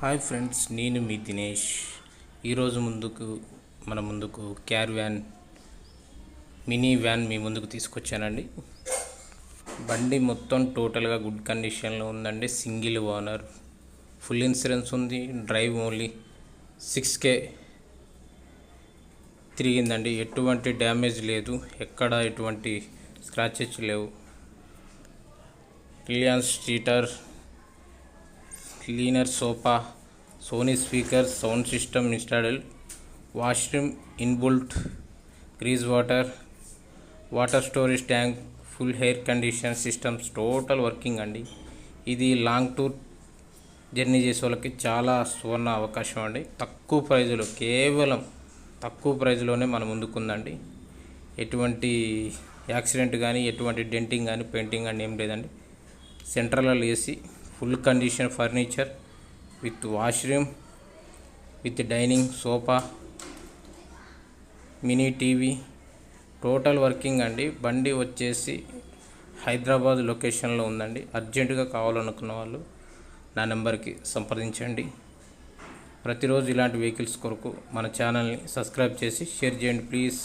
Hi friends, నేను మీ దినేష్. ఈరోజు మన ముందుకు క్యార్ మినీ వ్యాన్ మీ ముందుకు తీసుకొచ్చానండి. బండి మొత్తం టోటల్గా గుడ్ కండిషన్లో ఉందండి. సింగిల్ ఓనర్, ఫుల్ ఇన్సూరెన్స్ ఉంది. డ్రైవ్ ఓన్లీ 6K తిరిగిందండి. ఎటువంటి డ్యామేజ్ లేదు, ఎక్కడ ఎటువంటి స్క్రాచెస్ లేవు. Reliance starter, cleaner, sofa, Sony speaker, sound system installed, washroom inbuilt, grease water storage tank, full air condition systems, total working అండి. ఇది లాంగ్ టూర్ జర్నీ చేసే వాళ్ళకి చాలా సువర్ణ అవకాశం అండి. కేవలం తక్కువ ప్రైజ్లోనే మన ముందుకుందండి. ఎటువంటి యాక్సిడెంట్ కానీ, ఎటువంటి డెంటింగ్ కానీ, పెయింటింగ్ కానీ ఏం లేదండి. Central AC, full condition furniture with washroom, with dining, sofa, mini TV, total working అండి. బండి వచ్చేసి హైదరాబాద్ లొకేషన్లో ఉందండి. అర్జెంటుగా కావాలనుకున్న వాళ్ళు నా నెంబర్కి సంప్రదించండి. ప్రతిరోజు ఇలాంటి వెహికల్స్ కొరకు మన ఛానల్ని సబ్స్క్రైబ్ చేసి షేర్ చేయండి ప్లీజ్.